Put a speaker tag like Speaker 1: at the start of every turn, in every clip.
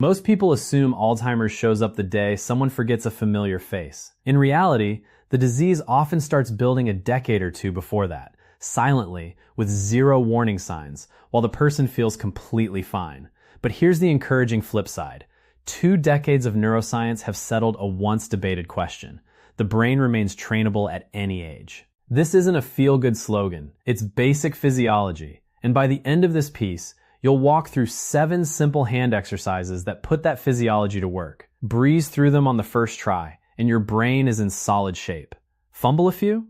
Speaker 1: Most people assume Alzheimer's shows up the day someone forgets a familiar face. In reality, the disease often starts building a decade or two before that, silently, with zero warning signs, while the person feels completely fine. But here's the encouraging flip side. 2 decades of neuroscience have settled a once debated question. The brain remains trainable at any age. This isn't a feel-good slogan. It's basic physiology. And by the end of this piece, you'll walk through 7 simple hand exercises that put that physiology to work. Breeze through them on the first try, and your brain is in solid shape. Fumble a few?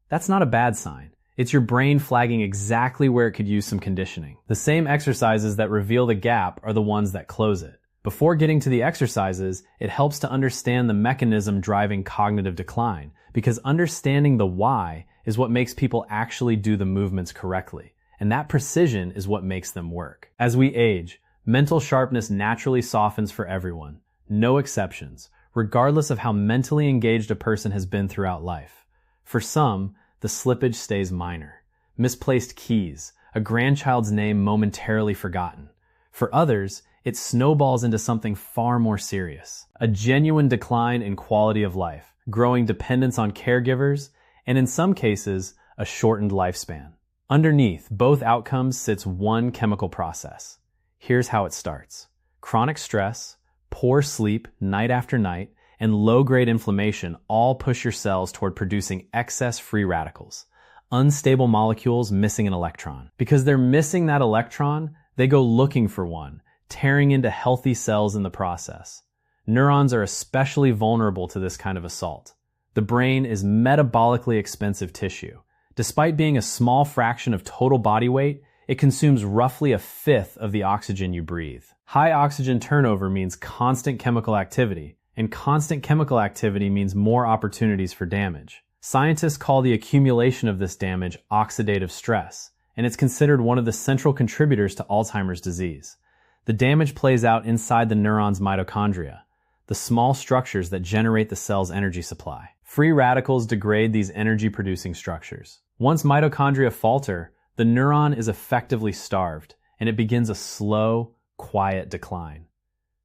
Speaker 1: That's not a bad sign. It's your brain flagging exactly where it could use some conditioning. The same exercises that reveal the gap are the ones that close it. Before getting to the exercises, it helps to understand the mechanism driving cognitive decline, because understanding the why is what makes people actually do the movements correctly. And that precision is what makes them work. As we age, mental sharpness naturally softens for everyone. No exceptions, regardless of how mentally engaged a person has been throughout life. For some, the slippage stays minor. Misplaced keys, a grandchild's name momentarily forgotten. For others, it snowballs into something far more serious. A genuine decline in quality of life, growing dependence on caregivers, and in some cases, a shortened lifespan. Underneath both outcomes sits one chemical process. Here's how it starts. Chronic stress, poor sleep night after night, and low-grade inflammation all push your cells toward producing excess free radicals, unstable molecules missing an electron. Because they're missing that electron, they go looking for one, tearing into healthy cells in the process. Neurons are especially vulnerable to this kind of assault. The brain is metabolically expensive tissue. Despite being a small fraction of total body weight, it consumes roughly a fifth of the oxygen you breathe. High oxygen turnover means constant chemical activity, and constant chemical activity means more opportunities for damage. Scientists call the accumulation of this damage oxidative stress, and it's considered one of the central contributors to Alzheimer's disease. The damage plays out inside the neuron's mitochondria, the small structures that generate the cell's energy supply. Free radicals degrade these energy-producing structures. Once mitochondria falter, the neuron is effectively starved, and it begins a slow, quiet decline.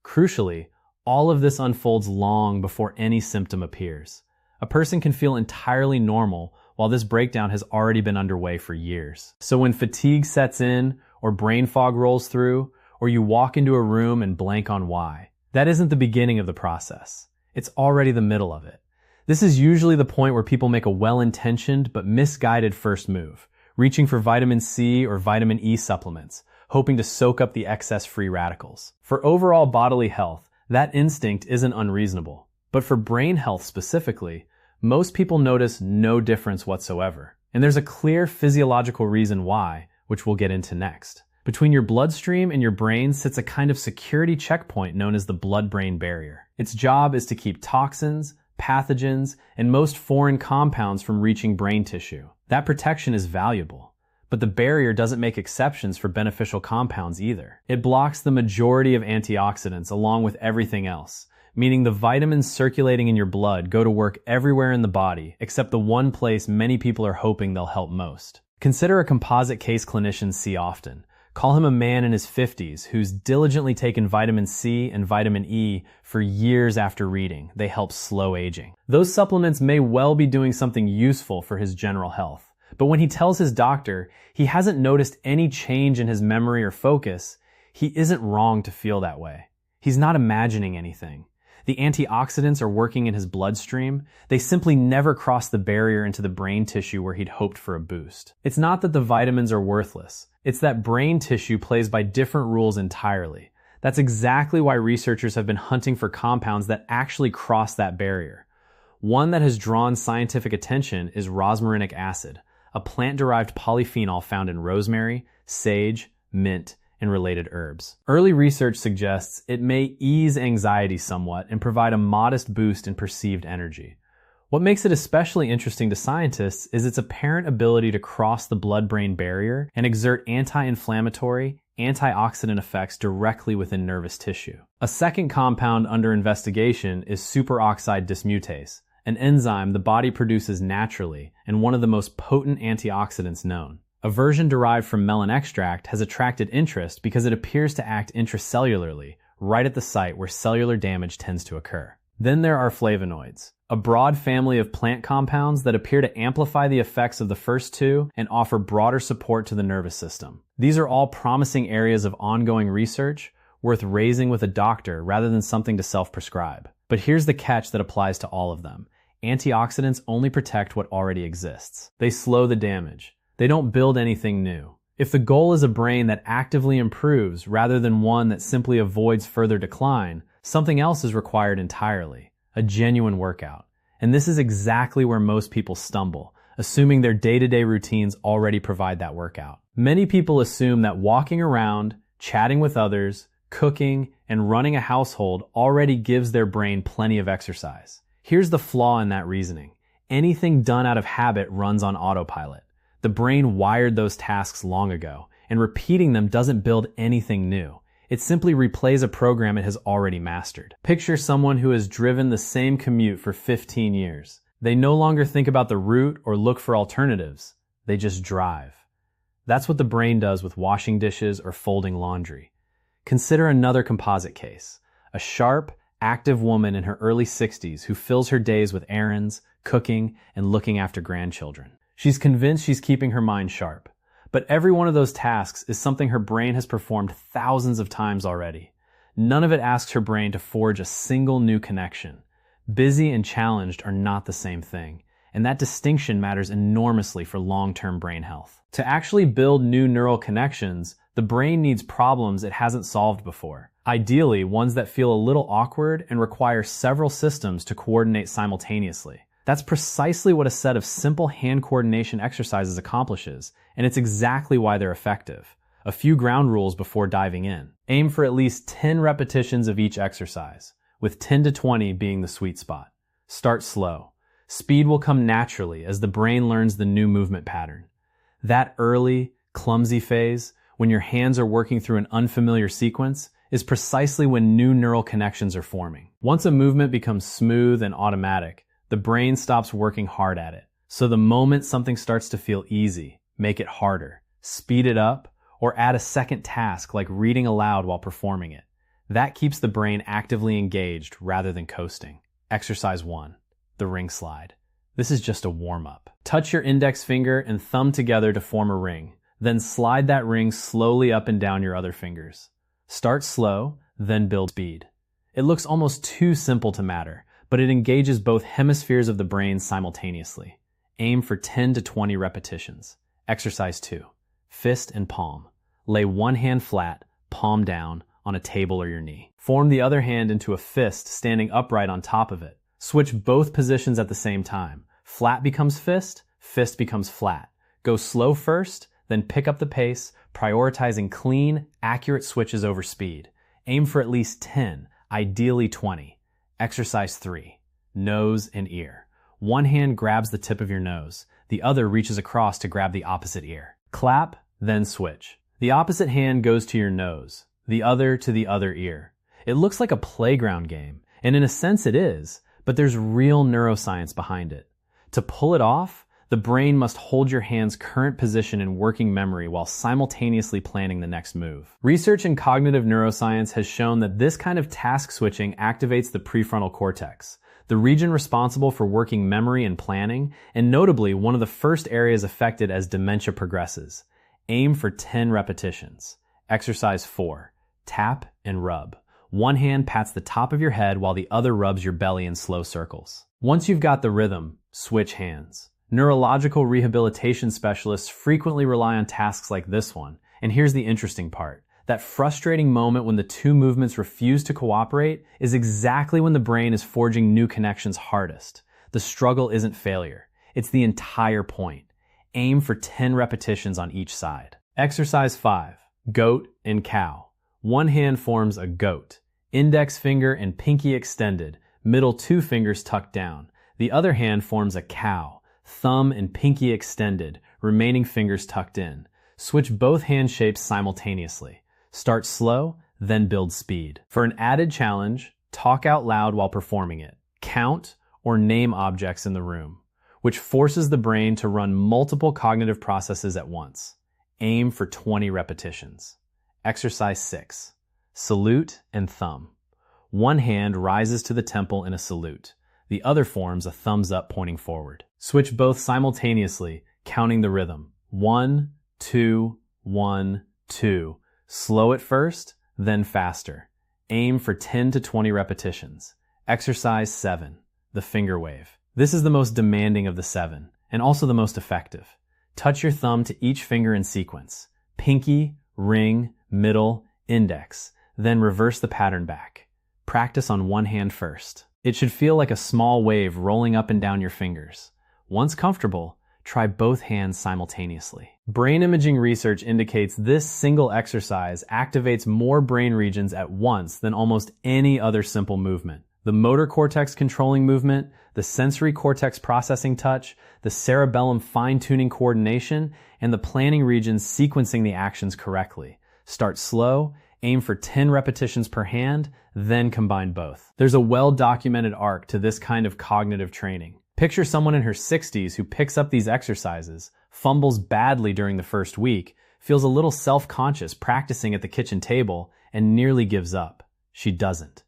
Speaker 1: Crucially, all of this unfolds long before any symptom appears. A person can feel entirely normal while this breakdown has already been underway for years. So when fatigue sets in, or brain fog rolls through, or you walk into a room and blank on why, that isn't the beginning of the process. It's already the middle of it. This is usually the point where people make a well-intentioned but misguided first move, reaching for vitamin C or vitamin E supplements, hoping to soak up the excess free radicals. For overall bodily health, that instinct isn't unreasonable. But for brain health specifically, most people notice no difference whatsoever. And there's a clear physiological reason why, which we'll get into next. Between your bloodstream and your brain sits a kind of security checkpoint known as the blood-brain barrier. Its job is to keep toxins, pathogens, and most foreign compounds from reaching brain tissue. That protection is valuable, but the barrier doesn't make exceptions for beneficial compounds either. It blocks the majority of antioxidants along with everything else, meaning the vitamins circulating in your blood go to work everywhere in the body except the one place many people are hoping they'll help most. Consider a composite case clinicians see often. Call him a man in his 50s who's diligently taken vitamin C and vitamin E for years after reading. They help slow aging. Those supplements may well be doing something useful for his general health, but when he tells his doctor he hasn't noticed any change in his memory or focus, he isn't wrong to feel that way. He's not imagining anything. The antioxidants are working in his bloodstream. They simply never cross the barrier into the brain tissue where he'd hoped for a boost. It's not that the vitamins are worthless. It's that brain tissue plays by different rules entirely. That's exactly why researchers have been hunting for compounds that actually cross that barrier. One that has drawn scientific attention is rosmarinic acid, a plant-derived polyphenol found in rosemary, sage, mint, and related herbs. Early research suggests it may ease anxiety somewhat and provide a modest boost in perceived energy. What makes it especially interesting to scientists is its apparent ability to cross the blood-brain barrier and exert anti-inflammatory, antioxidant effects directly within nervous tissue. A second compound under investigation is superoxide dismutase, an enzyme the body produces naturally and one of the most potent antioxidants known. A version derived from melon extract has attracted interest because it appears to act intracellularly, right at the site where cellular damage tends to occur. Then there are flavonoids, a broad family of plant compounds that appear to amplify the effects of the first two and offer broader support to the nervous system. These are all promising areas of ongoing research worth raising with a doctor rather than something to self-prescribe. But here's the catch that applies to all of them. Antioxidants only protect what already exists. They slow the damage. They don't build anything new. If the goal is a brain that actively improves rather than one that simply avoids further decline, something else is required entirely, a genuine workout. And this is exactly where most people stumble, assuming their day-to-day routines already provide that workout. Many people assume that walking around, chatting with others, cooking, and running a household already gives their brain plenty of exercise. Here's the flaw in that reasoning. Anything done out of habit runs on autopilot. The brain wired those tasks long ago, and repeating them doesn't build anything new. It simply replays a program it has already mastered. Picture someone who has driven the same commute for 15 years. They no longer think about the route or look for alternatives. They just drive. That's what the brain does with washing dishes or folding laundry. Consider another composite case. A sharp, active woman in her early 60s who fills her days with errands, cooking, and looking after grandchildren. She's convinced she's keeping her mind sharp. But every one of those tasks is something her brain has performed thousands of times already. None of it asks her brain to forge a single new connection. Busy and challenged are not the same thing, and that distinction matters enormously for long-term brain health. To actually build new neural connections, the brain needs problems it hasn't solved before. Ideally, ones that feel a little awkward and require several systems to coordinate simultaneously. That's precisely what a set of simple hand coordination exercises accomplishes, and it's exactly why they're effective. A few ground rules before diving in. Aim for at least 10 repetitions of each exercise, with 10 to 20 being the sweet spot. Start slow. Speed will come naturally as the brain learns the new movement pattern. That early, clumsy phase, when your hands are working through an unfamiliar sequence, is precisely when new neural connections are forming. Once a movement becomes smooth and automatic, the brain stops working hard at it. So the moment something starts to feel easy, make it harder, speed it up, or add a second task like reading aloud while performing it. That keeps the brain actively engaged rather than coasting. Exercise 1, the ring slide. This is just a warm-up. Touch your index finger and thumb together to form a ring. Then slide that ring slowly up and down your other fingers. Start slow, then build speed. It looks almost too simple to matter, but it engages both hemispheres of the brain simultaneously. Aim for 10 to 20 repetitions. Exercise 2. Fist and palm. Lay one hand flat, palm down, on a table or your knee. Form the other hand into a fist standing upright on top of it. Switch both positions at the same time. Flat becomes fist, fist becomes flat. Go slow first, then pick up the pace, prioritizing clean, accurate switches over speed. Aim for at least 10, ideally 20. Exercise 3. Nose and ear. One hand grabs the tip of your nose. The other reaches across to grab the opposite ear. Clap, then switch. The opposite hand goes to your nose, the other to the other ear. It looks like a playground game, and in a sense it is, but there's real neuroscience behind it. To pull it off, the brain must hold your hand's current position in working memory while simultaneously planning the next move. Research in cognitive neuroscience has shown that this kind of task switching activates the prefrontal cortex, the region responsible for working memory and planning, and notably one of the first areas affected as dementia progresses. Aim for 10 repetitions. Exercise 4. Tap and rub. One hand pats the top of your head while the other rubs your belly in slow circles. Once you've got the rhythm, switch hands. Neurological rehabilitation specialists frequently rely on tasks like this one, and here's the interesting part. That frustrating moment when the two movements refuse to cooperate is exactly when the brain is forging new connections hardest. The struggle isn't failure. It's the entire point. Aim for 10 repetitions on each side. Exercise 5. Goat and cow. One hand forms a goat. Index finger and pinky extended, middle two fingers tucked down. The other hand forms a cow. Thumb and pinky extended, remaining fingers tucked in. Switch both hand shapes simultaneously. Start slow, then build speed. For an added challenge, talk out loud while performing it. Count or name objects in the room, which forces the brain to run multiple cognitive processes at once. Aim for 20 repetitions. Exercise 6. Salute and thumb. One hand rises to the temple in a salute. The other forms a thumbs up pointing forward. Switch both simultaneously, counting the rhythm. 1, 2, 1, 2. Slow at first, then faster. Aim for 10 to 20 repetitions. Exercise 7, the finger wave. This is the most demanding of the 7, and also the most effective. Touch your thumb to each finger in sequence. Pinky, ring, middle, index. Then reverse the pattern back. Practice on one hand first. It should feel like a small wave rolling up and down your fingers. Once comfortable, try both hands simultaneously. Brain imaging research indicates this single exercise activates more brain regions at once than almost any other simple movement. The motor cortex controlling movement, the sensory cortex processing touch, the cerebellum fine-tuning coordination, and the planning regions sequencing the actions correctly. Start slow, aim for 10 repetitions per hand, then combine both. There's a well-documented arc to this kind of cognitive training. Picture someone in her 60s who picks up these exercises, fumbles badly during the first week, feels a little self-conscious practicing at the kitchen table, and nearly gives up. She doesn't.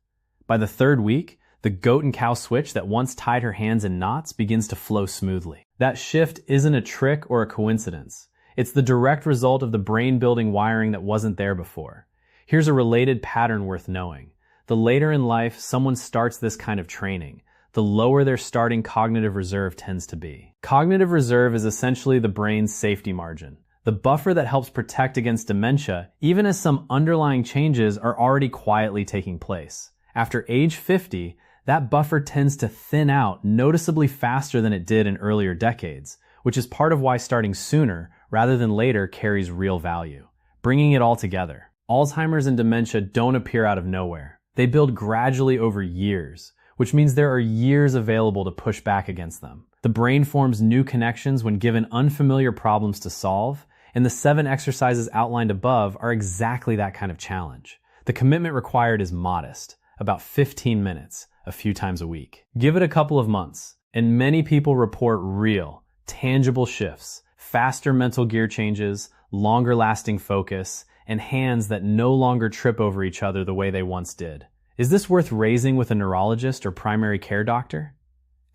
Speaker 1: By the third week, the goat and cow switch that once tied her hands in knots begins to flow smoothly. That shift isn't a trick or a coincidence. It's the direct result of the brain-building wiring that wasn't there before. Here's a related pattern worth knowing. The later in life someone starts this kind of training, the lower their starting cognitive reserve tends to be. Cognitive reserve is essentially the brain's safety margin, the buffer that helps protect against dementia, even as some underlying changes are already quietly taking place. After age 50, that buffer tends to thin out noticeably faster than it did in earlier decades, which is part of why starting sooner rather than later carries real value. Bringing it all together. Alzheimer's and dementia don't appear out of nowhere. They build gradually over years, which means there are years available to push back against them. The brain forms new connections when given unfamiliar problems to solve, and the 7 exercises outlined above are exactly that kind of challenge. The commitment required is modest, about 15 minutes, a few times a week. Give it a couple of months, and many people report real, tangible shifts, faster mental gear changes, longer lasting focus, and hands that no longer trip over each other the way they once did. Is this worth raising with a neurologist or primary care doctor?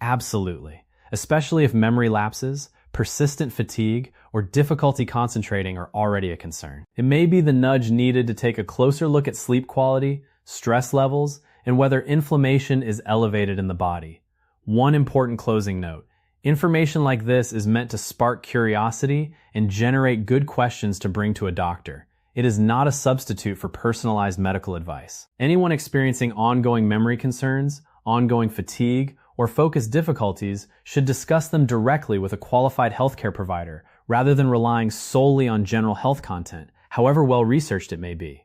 Speaker 1: Absolutely, especially if memory lapses, persistent fatigue, or difficulty concentrating are already a concern. It may be the nudge needed to take a closer look at sleep quality, stress levels, and whether inflammation is elevated in the body. One important closing note. Information like this is meant to spark curiosity and generate good questions to bring to a doctor. It is not a substitute for personalized medical advice. Anyone experiencing ongoing memory concerns, ongoing fatigue, or focus difficulties should discuss them directly with a qualified healthcare provider rather than relying solely on general health content, however well researched it may be.